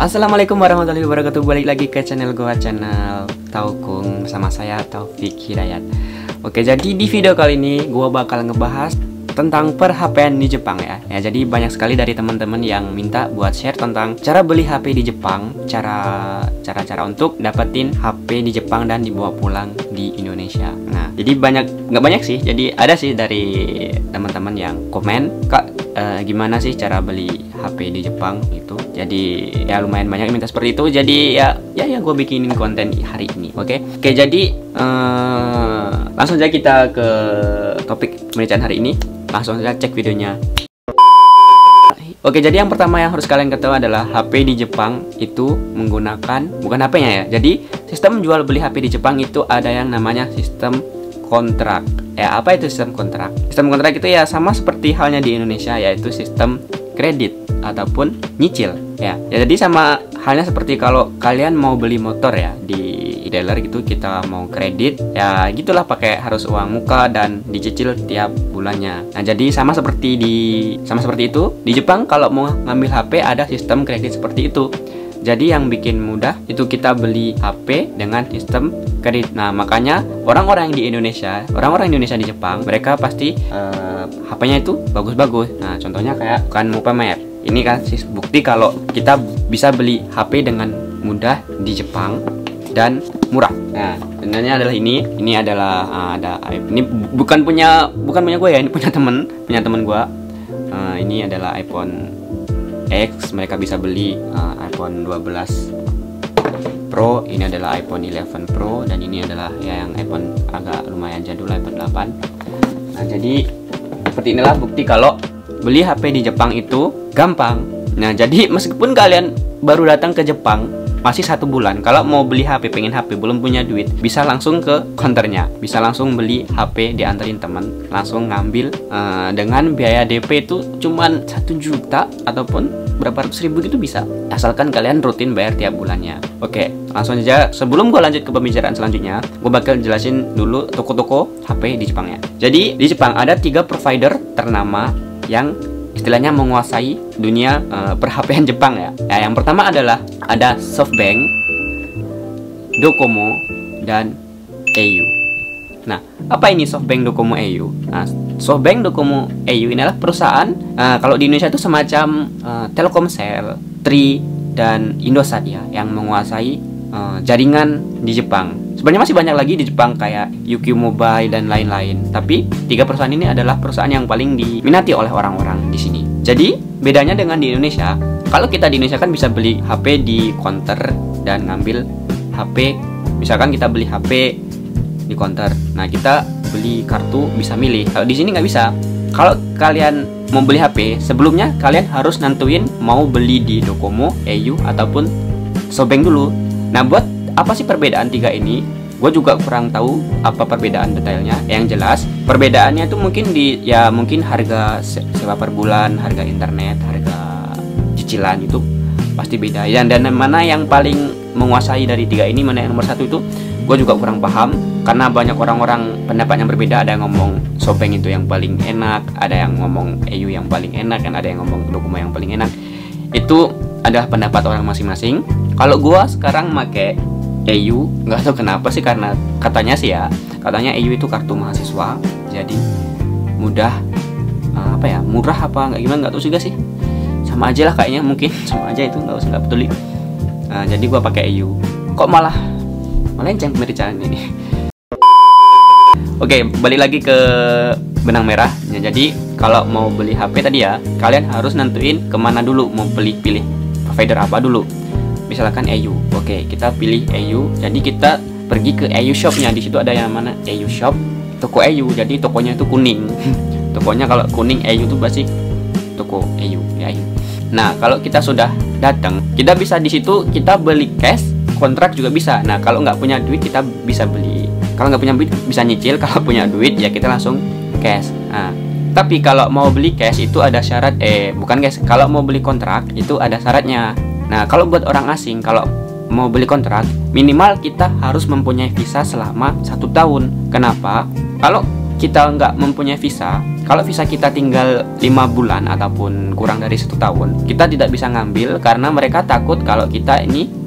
Assalamualaikum warahmatullahi wabarakatuh. Balik lagi ke channel gua, channel Taukung, bersama saya Taufik Hidayat. Oke, jadi di video kali ini gua bakal ngebahas tentang per-HP-an di Jepang ya. Jadi banyak sekali dari teman-teman yang minta buat share tentang cara beli HP di Jepang, cara untuk dapetin HP di Jepang dan dibawa pulang di Indonesia. Nah, jadi nggak banyak sih. Jadi ada sih dari teman-teman yang komen, "Kak, gimana sih cara beli HP di Jepang itu?" Jadi ya lumayan banyak yang minta seperti itu. Jadi ya gue bikinin konten hari ini. Oke, jadi langsung aja kita ke topik pembicaraan hari ini. Langsung saja cek videonya. Oke, jadi yang pertama yang harus kalian ketahui adalah HP di Jepang itu menggunakan, bukan HP-nya ya. Jadi sistem jual beli HP di Jepang itu ada yang namanya sistem kontrak. Ya, apa itu sistem kontrak? Sistem kontrak itu ya sama seperti halnya di Indonesia, yaitu sistem kredit ataupun nyicil ya. Jadi sama halnya seperti kalau kalian mau beli motor ya di dealer gitu, kita mau kredit ya gitulah, pakai harus uang muka dan dicicil tiap bulannya. Nah, jadi sama seperti itu di Jepang. Kalau mau ngambil HP ada sistem kredit seperti itu. Jadi yang bikin mudah itu kita beli HP dengan sistem kredit. Nah, makanya orang-orang di Indonesia di Jepang, mereka pasti HP-nya itu bagus-bagus. Nah, contohnya kayak bukan mau pamer. Ini kan bukti kalau kita bisa beli HP dengan mudah di Jepang dan murah. Nah, sebenarnya adalah ini adalah ini bukan punya gue ya, ini punya temen gue. Ini adalah iPhone X, mereka bisa beli iPhone 12 Pro, ini adalah iPhone 11 Pro, dan ini adalah ya yang iPhone agak lumayan jadul, iPhone 8. Nah, jadi seperti inilah bukti kalau beli HP di Jepang itu gampang. Nah, jadi meskipun kalian baru datang ke Jepang masih 1 bulan, kalau mau beli HP, pengen HP, belum punya duit, bisa langsung ke counternya, bisa langsung beli HP, diantarin teman, langsung ngambil dengan biaya DP itu cuman 1 juta ataupun berapa ratus ribu gitu bisa, asalkan kalian rutin bayar tiap bulannya. Oke, langsung aja. Sebelum gue lanjut ke pembicaraan selanjutnya, gue bakal jelasin dulu toko-toko HP di Jepangnya. Jadi di Jepang ada 3 provider ternama yang istilahnya menguasai dunia per-HP-an Jepang ya. Yang pertama adalah ada SoftBank, Docomo, dan au. Nah, apa ini SoftBank, Docomo, au? Nah, SoftBank, Docomo, au ini adalah perusahaan kalau di Indonesia itu semacam Telkomsel, Tri, dan Indosat ya, yang menguasai jaringan di Jepang. Sebenarnya masih banyak lagi di Jepang kayak UQ Mobile dan lain-lain. Tapi 3 perusahaan ini adalah perusahaan yang paling diminati oleh orang-orang di sini. Jadi bedanya dengan di Indonesia, kalau kita di Indonesia kan bisa beli HP di counter dan ngambil HP. Misalkan kita beli HP di counter, nah kita beli kartu bisa milih. Kalau di sini nggak bisa. Kalau kalian mau beli HP, sebelumnya kalian harus nentuin mau beli di Docomo, au, ataupun SoftBank dulu. Nah, buat apa sih perbedaan 3 ini? Gue juga kurang tahu apa perbedaan detailnya. Yang jelas perbedaannya itu mungkin harga sewa per bulan, harga internet, harga cicilan itu pasti beda. Dan mana yang paling menguasai dari 3 ini, mana yang nomor 1 itu gue juga kurang paham, karena banyak orang-orang pendapat yang berbeda. Ada yang ngomong SoftBank itu yang paling enak, ada yang ngomong au yang paling enak, dan ada yang ngomong Docomo yang paling enak. Itu adalah pendapat orang masing-masing. Kalau gue sekarang make au, nggak tahu kenapa sih, karena katanya au itu kartu mahasiswa, jadi mudah murah apa nggak gimana, nggak tahu juga sih, sama aja lah kayaknya, mungkin sama aja itu, nggak peduli. Jadi gua pakai au. Kok malah melenceng pembicaraan ini. Oke, balik lagi ke benang merah ya. Jadi kalau mau beli HP tadi ya, kalian harus nentuin kemana dulu, mau pilih provider apa dulu. Misalkan au, oke, kita pilih au. Jadi kita pergi ke au shopnya. Di situ ada yang mana au shop, toko au. Jadi tokonya itu kuning. Tokonya kalau kuning au itu pasti toko au ya. Nah, kalau kita sudah datang, kita bisa di situ kita beli cash, kontrak juga bisa. Nah, kalau nggak punya duit kita bisa beli. Kalau nggak punya duit bisa nyicil. Kalau punya duit ya kita langsung cash. Nah, tapi kalau mau beli cash itu ada syarat. Bukan cash. Kalau mau beli kontrak itu ada syaratnya. Nah, kalau buat orang asing, kalau mau beli kontrak, minimal kita harus mempunyai visa selama 1 tahun. Kenapa? Kalau kita nggak mempunyai visa, Kalau visa kita tinggal 5 bulan ataupun kurang dari 1 tahun, kita tidak bisa ngambil karena mereka takut kalau kita ini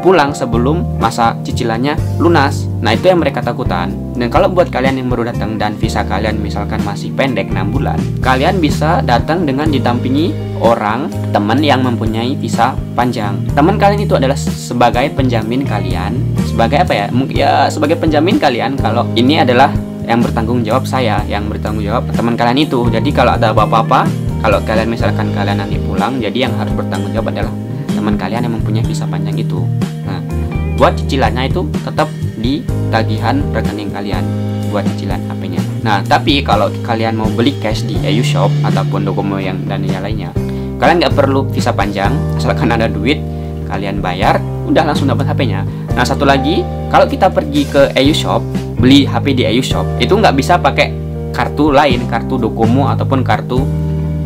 pulang sebelum masa cicilannya lunas. Nah, itu yang mereka takutkan. Dan kalau buat kalian yang baru datang dan visa kalian misalkan masih pendek 6 bulan, kalian bisa datang dengan didampingi orang teman yang mempunyai visa panjang. Teman kalian itu adalah sebagai penjamin kalian, sebagai apa ya? Mungkin ya sebagai penjamin kalian kalau ini adalah yang bertanggung jawab saya, yang bertanggung jawab teman kalian itu. Jadi kalau ada apa-apa, kalau kalian misalkan kalian nanti pulang, jadi yang harus bertanggung jawab adalah teman kalian yang mempunyai visa panjang itu. Nah, buat cicilannya itu tetap di tagihan rekening kalian buat cicilan HP-nya. Nah, tapi kalau kalian mau beli cash di EU Shop ataupun Docomo yang dan yang lainnya, kalian nggak perlu visa panjang, asalkan ada duit, kalian bayar, udah langsung dapat HP-nya. Nah, satu lagi, kalau kita pergi ke EU Shop, beli HP di EU Shop, itu nggak bisa pakai kartu lain, kartu Docomo ataupun kartu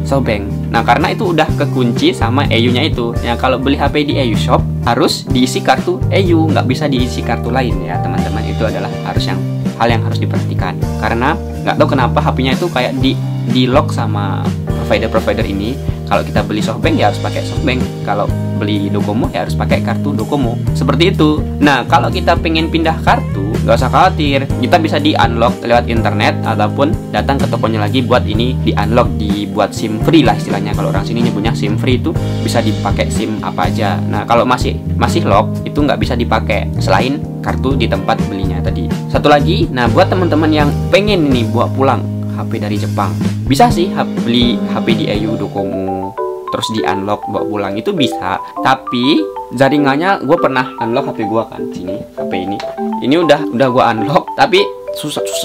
Softbank. Nah, karena itu udah kekunci sama EU-nya itu. Ya, kalau beli HP di EU Shop harus diisi kartu EU, nggak bisa diisi kartu lain ya, teman-teman. Itu adalah hal yang harus diperhatikan. Karena nggak tahu kenapa HP-nya itu kayak di lock sama provider ini. Kalau kita beli Softbank ya harus pakai Softbank. Kalau beli Docomo ya harus pakai kartu Docomo. Seperti itu. Nah, kalau kita pengen pindah kartu, nggak usah khawatir. Kita bisa di-unlock lewat internet ataupun datang ke tokonya lagi buat ini di-unlock, dibuat SIM free lah istilahnya. Kalau orang sini nyebutnya SIM free, itu bisa dipakai SIM apa aja. Nah, kalau masih lock itu nggak bisa dipakai selain kartu di tempat belinya tadi. Satu lagi, nah buat teman-teman yang pengen ini buat pulang HP dari Jepang, bisa sih beli HP di EU Docomo terus di unlock bawa pulang, itu bisa. Tapi jaringannya, gue pernah unlock HP gue kan, sini HP ini udah gue unlock, tapi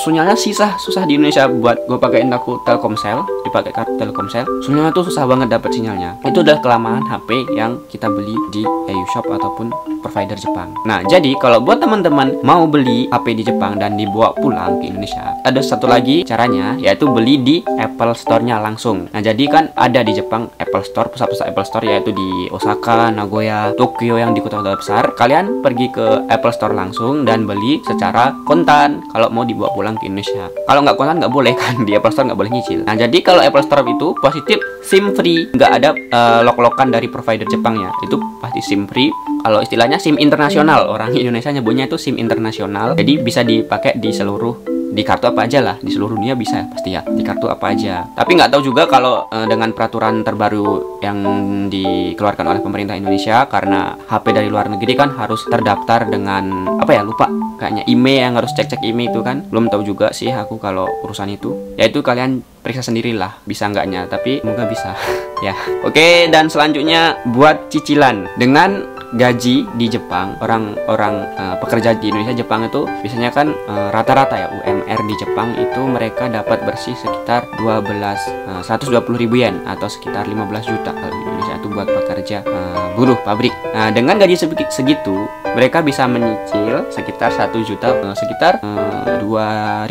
sinyalnya susah di Indonesia buat gue pakai aku Telkomsel, dipakai kartu Telkomsel, sinyalnya tuh susah banget dapat sinyalnya. Itu udah kelamaan HP yang kita beli di EU Shop ataupun provider Jepang. Nah, jadi kalau buat teman-teman mau beli HP di Jepang dan dibawa pulang ke Indonesia, ada satu lagi caranya, yaitu beli di Apple Store-nya langsung. Nah, jadi kan ada di Jepang Apple Store, pusat-pusat Apple Store, yaitu di Osaka, Nagoya, Tokyo, yang di kota-kota besar. Kalian pergi ke Apple Store langsung dan beli secara kontan kalau mau dibawa pulang ke Indonesia. Kalau nggak kontan nggak boleh kan, di Apple Store nggak boleh nyicil. Nah, jadi kalau Apple Store itu positif SIM free, nggak ada lock-lockan dari provider Jepangnya, itu pasti SIM free. Kalau istilahnya SIM internasional, orang Indonesia nyebutnya itu SIM internasional. Jadi bisa dipakai di kartu apa aja lah, di seluruh dunia bisa pasti ya, di kartu apa aja. Tapi nggak tahu juga kalau dengan peraturan terbaru yang dikeluarkan oleh pemerintah Indonesia, karena HP dari luar negeri kan harus terdaftar dengan apa ya, lupa kayaknya email, yang harus cek email itu kan. Belum tahu juga sih aku kalau urusan itu. Ya itu kalian periksa sendirilah bisa enggaknya, tapi semoga bisa ya. Oke, dan selanjutnya buat cicilan dengan gaji di Jepang, orang-orang pekerja di Indonesia Jepang itu biasanya kan rata-rata ya UMR di Jepang itu mereka dapat bersih sekitar 120.000 yen atau sekitar 15 juta kalau di Indonesia itu buat pekerja buruh pabrik. Nah, dengan gaji segitu mereka bisa menyicil sekitar 1 juta, sekitar 20.000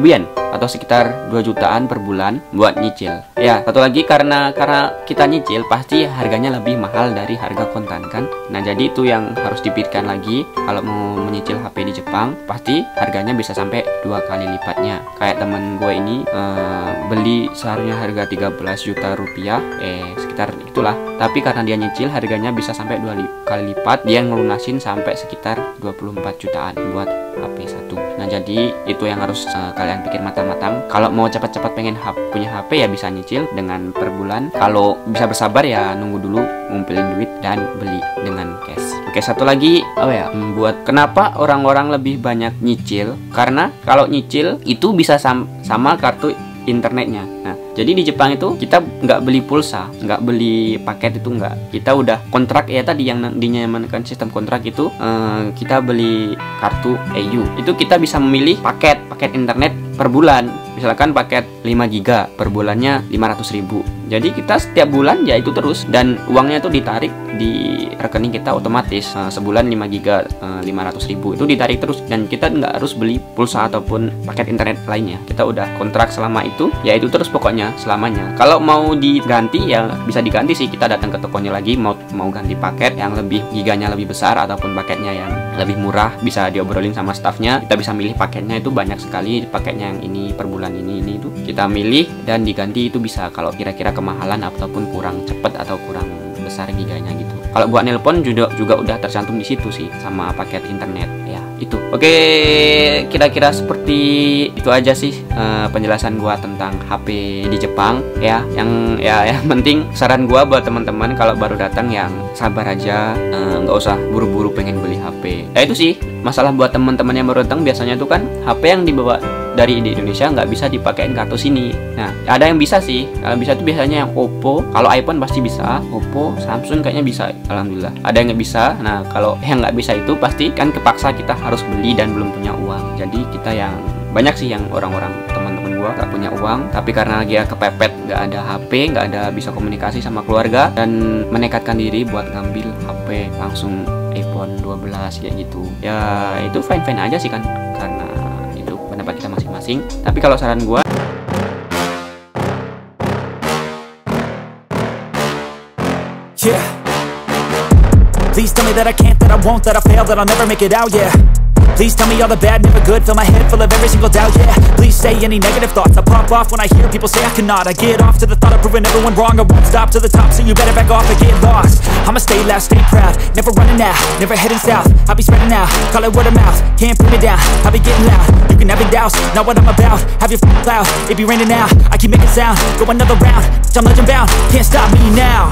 yen atau sekitar 2 jutaan per bulan buat nyicil. Ya, satu lagi karena kita nyicil pasti harganya lebih mahal dari harga kontan kan. Nah, jadi itu yang harus dipikirkan lagi kalau mau menyicil HP di Jepang, pasti harganya bisa sampai 2 kali lipatnya. Kayak temen gue ini beli seharusnya harga 13 juta rupiah, sekitar itulah. Tapi karena dia nyicil harganya bisa sampai 2 kali lipat, dia ngelunasin sampai sekitar 24 jutaan buat HP satu. Nah, jadi itu yang harus kalian pikir matang-matang. Kalau mau cepat-cepat pengen punya HP ya bisa nyicil dengan per bulan. Kalau bisa bersabar ya nunggu dulu, ngumpulin duit dan beli dengan cash. Oke, satu lagi apa ya, buat kenapa orang-orang lebih banyak nyicil, karena kalau nyicil itu bisa sama kartu internetnya. Nah, jadi di Jepang itu kita nggak beli pulsa, nggak beli paket, itu nggak. Kita udah kontrak ya tadi yang dinyamankan sistem kontrak itu, kita beli kartu EU. Itu kita bisa memilih paket internet per bulan. Misalkan paket 5 GB per bulannya 500.000. Jadi kita setiap bulan ya itu terus, dan uangnya itu ditarik di rekening kita otomatis. Sebulan 5 GB 500.000 itu ditarik terus, dan kita nggak harus beli pulsa ataupun paket internet lainnya. Kita udah kontrak selama itu, ya itu terus pokoknya selamanya. Kalau mau diganti ya bisa diganti sih, kita datang ke tokonya lagi, mau ganti paket yang lebih giganya lebih besar ataupun paketnya yang lebih murah, bisa diobrolin sama staffnya. Kita bisa milih paketnya, itu banyak sekali paketnya yang ini per bulan bulan ini itu kita milih dan diganti, itu bisa kalau kira-kira kemahalan ataupun kurang cepet atau kurang besar giganya gitu. Kalau buat nelpon juga udah tercantum di situ sih, sama paket internet ya itu. Oke, kira-kira seperti itu aja sih penjelasan gua tentang HP di Jepang ya. Yang penting saran gua buat teman-teman kalau baru datang yang sabar aja, nggak usah buru-buru pengen beli HP. Itu sih masalah buat teman-teman yang baru datang, biasanya tuh kan HP yang dibawa dari di Indonesia nggak bisa dipakein kartu sini. Nah, ada yang bisa sih. Kalau bisa tuh biasanya yang Oppo. Kalau iPhone pasti bisa. Oppo, Samsung kayaknya bisa. Alhamdulillah. Ada yang nggak bisa. Nah, kalau yang nggak bisa itu pasti kan kepaksa kita harus beli dan belum punya uang. Jadi kita yang banyak sih yang orang-orang teman-teman gua nggak punya uang, tapi karena dia kepepet nggak ada HP, nggak ada bisa komunikasi sama keluarga, dan menekatkan diri buat ngambil HP langsung iPhone 12 kayak gitu. Ya itu fine-fine aja sih kan, karena itu pendapat kita masing-masing. Tapi kalau saran gua, yeah, please tell me that I can't, that I won't, that I fail, that I'll never make it out, yeah. Please tell me all the bad, never good. Fill my head full of every single doubt, yeah. Please say any negative thoughts. I pop off when I hear people say I cannot. I get off to the thought of proving everyone wrong. I won't stop to the top, so you better back off and get lost. I'ma stay loud, stay proud, never running out, never heading south. I'll be spreading out, call it word of mouth. Can't put me down, I'll be getting loud. You can have it douse, not what I'm about. Have your cloud, it be raining now. I keep making sound, go another round. I'm legend bound, can't stop me now.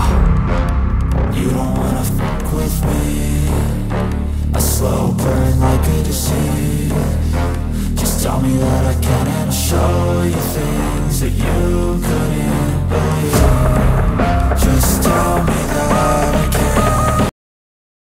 You don't wanna fuck with me. A slow burn like a disease. Just tell me that I can, and I'll show you things that you couldn't